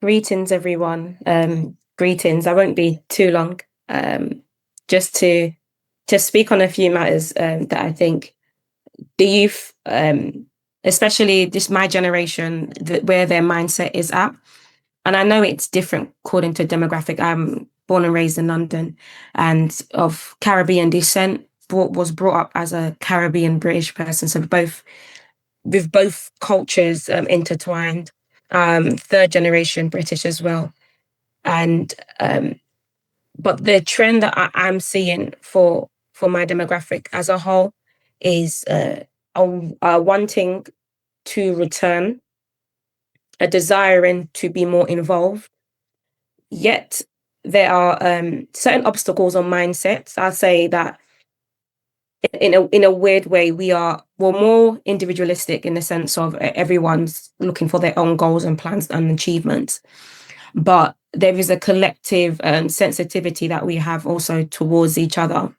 Greetings, everyone. Greetings. I won't be too long. Just to speak on a few matters that I think the youth, especially this my generation, where their mindset is at. And I know it's different according to demographic. I'm born and raised in London, and of Caribbean descent. Was brought up as a Caribbean British person, so both cultures intertwined. Third generation British as well. And but the trend that I'm seeing for my demographic as a whole is a wanting to return, a desiring to be more involved. Yet there are certain obstacles on mindsets. I say that in a weird way, we're more individualistic in the sense of everyone's looking for their own goals and plans and achievements. But there is a collective sensitivity that we have also towards each other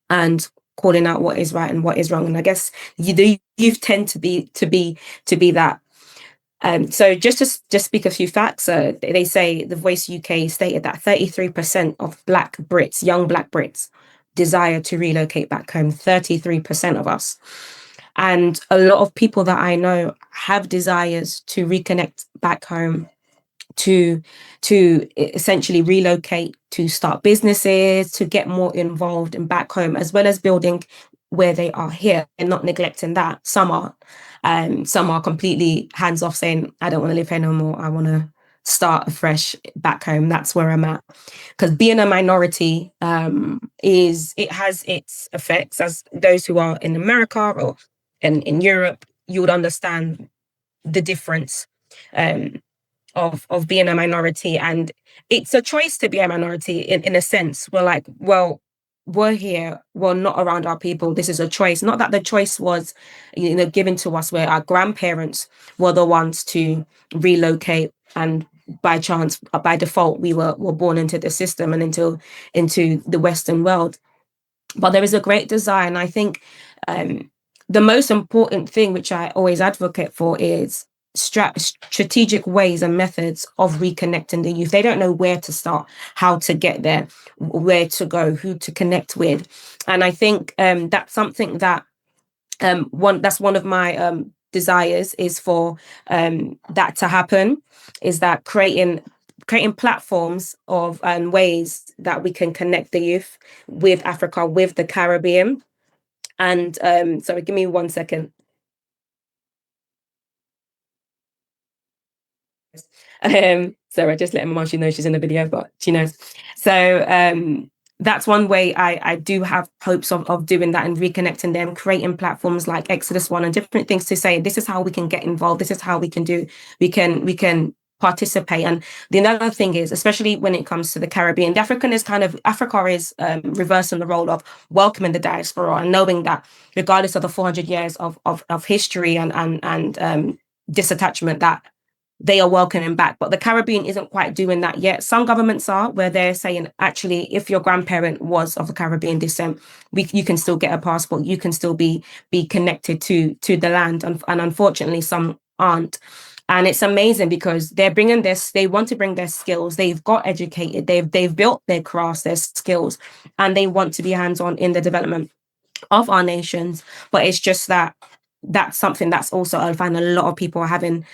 and calling out what is right and what is wrong. And I guess the youth tend to be that. So just speak a few facts. They say The Voice UK stated that 33% of Black Brits, young Black Brits, desire to relocate back home. 33% of us. And a lot of people that I know have desires to reconnect back home, to essentially relocate, to start businesses, to get more involved in back home, as well as building where they are here and not neglecting that. Some are completely hands off, saying, I don't want to live here no more. I want to start afresh back home. That's where I'm at. Because being a minority it has its effects. As those who are in America or in Europe, you would understand the difference. Of being a minority, and it's a choice to be a minority in a sense. We're like, well, we're here, we're not around our people, this is a choice. Not that the choice was given to us, where our grandparents were the ones to relocate, and by chance, by default, we were born into the system and into the Western world. But there is a great desire, and I think the most important thing which I always advocate for is strategic ways and methods of reconnecting the youth. They don't know where to start, how to get there, where to go, who to connect with. And I think that's something that one of my desires is for that to happen, is that creating platforms of and ways that we can connect the youth with Africa, with the Caribbean. And sorry, give me 1 second. So I just let my mom, she knows she's in the video, but she knows. So that's one way I do have hopes of doing that and reconnecting them, creating platforms like Exodus One and different things to say, this is how we can get involved, this is how we can participate. And the other thing is, especially when it comes to the Caribbean, Africa is reversing the role of welcoming the diaspora and knowing that regardless of the 400 years of history and disattachment, that they are welcoming back. But the Caribbean isn't quite doing that yet. Some governments are, where they're saying, actually, if your grandparent was of a Caribbean descent, you can still get a passport, you can still be connected to the land. And unfortunately, some aren't. And it's amazing because they want to bring their skills. They've got educated, they've built their crafts, their skills, and they want to be hands-on in the development of our nations. But it's just that's something that's also I find a lot of people are having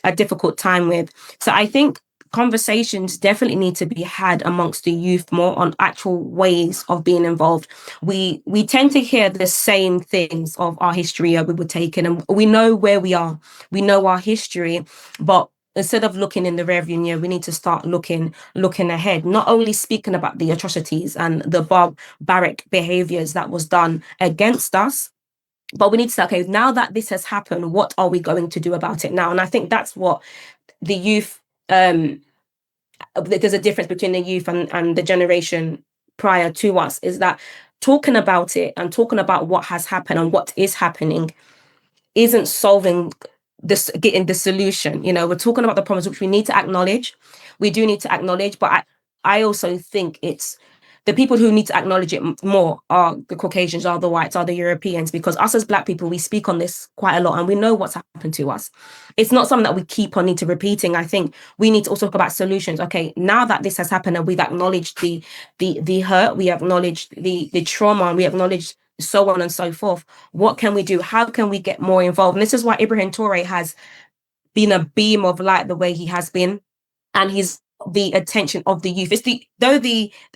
a difficult time with. So I think conversations definitely need to be had amongst the youth more on actual ways of being involved. We tend to hear the same things of our history, we were taken, and we know where we are, we know our history, but instead of looking in the rearview mirror, we need to start looking ahead, not only speaking about the atrocities and the barbaric behaviors that was done against us, but we need to say, okay, now that this has happened, what are we going to do about it now? And I think that's what the youth, there's a difference between the youth and the generation prior to us, is that talking about it and talking about what has happened and what is happening isn't solving this, getting the solution. We're talking about the problems which we need to acknowledge. We do need to acknowledge, but I also think it's the people who need to acknowledge it more are the Caucasians, are the whites, are the Europeans, because us as Black people, we speak on this quite a lot and we know what's happened to us. It's not something that we keep on need to repeating. I think we need to also talk about solutions. Okay, now that this has happened and we've acknowledged the hurt, we acknowledged the trauma, and we acknowledged so on and so forth. What can we do? How can we get more involved? And this is why Ibrahim Traoré has been a beam of light the way he has been, and he's the attention of the youth. It's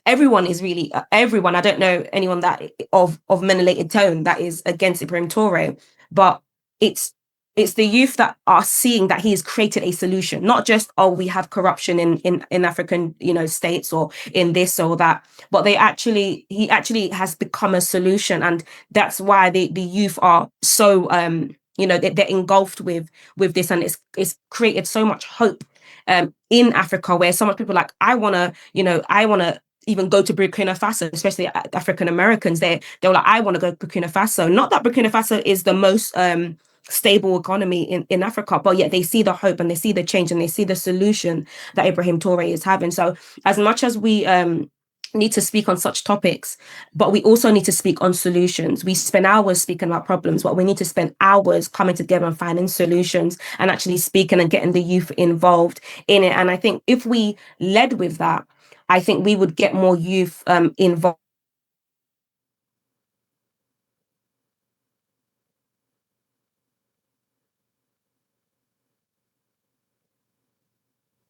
everyone is really everyone. I don't know anyone that of menelated tone that is against Ibrahim Traoré, but it's the youth that are seeing that he has created a solution, not just, oh, we have corruption in African, states or in this or that, but he actually has become a solution. And that's why the youth are so they're engulfed with this, and it's created so much hope in Africa, where so much people like, I want to even go to Burkina Faso, especially African Americans. They were like, I want to go to Burkina Faso. Not that Burkina Faso is the most stable economy in Africa, but yet they see the hope and they see the change and they see the solution that Ibrahim Traoré is having. So as much as we need to speak on such topics, but we also need to speak on solutions. We spend hours speaking about problems, but we need to spend hours coming together and finding solutions and actually speaking and getting the youth involved in it. And I think if we led with that, I think we would get more youth involved.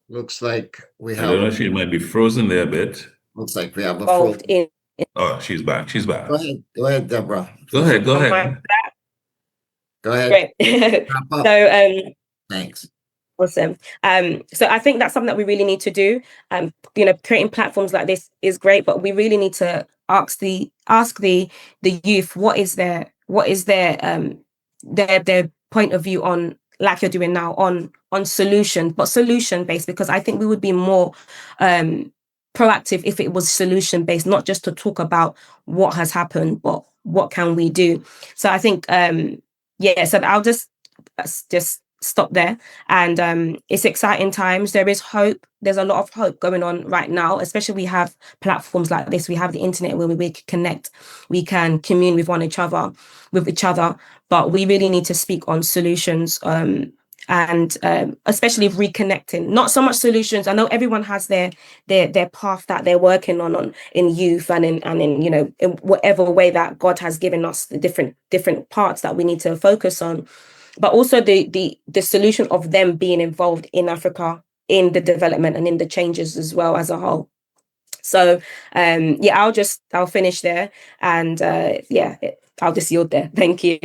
Looks like we I have. don't know if she might be frozen there a bit. Looks like we have a involved in. Oh, she's back. She's back. Go ahead, Deborah. Go ahead. Go ahead. Great. So, thanks. Awesome. So I think that's something that we really need to do. Creating platforms like this is great, but we really need to ask the youth what is their point of view on, like you're doing now, on solutions, but solution based, because I think we would be more proactive if it was solution based, not just to talk about what has happened, but what can we do. So I think so I'll just stop there. And it's exciting times. There is hope. There's a lot of hope going on right now, especially we have platforms like this. We have the internet where we can connect, we can commune with each other, but we really need to speak on solutions, and especially reconnecting. Not so much solutions. I know everyone has their path that they're working on in youth and in in whatever way that God has given us, the different parts that we need to focus on, but also the solution of them being involved in Africa, in the development and in the changes as well as a whole. So I'll finish there, and I'll just yield there. Thank you.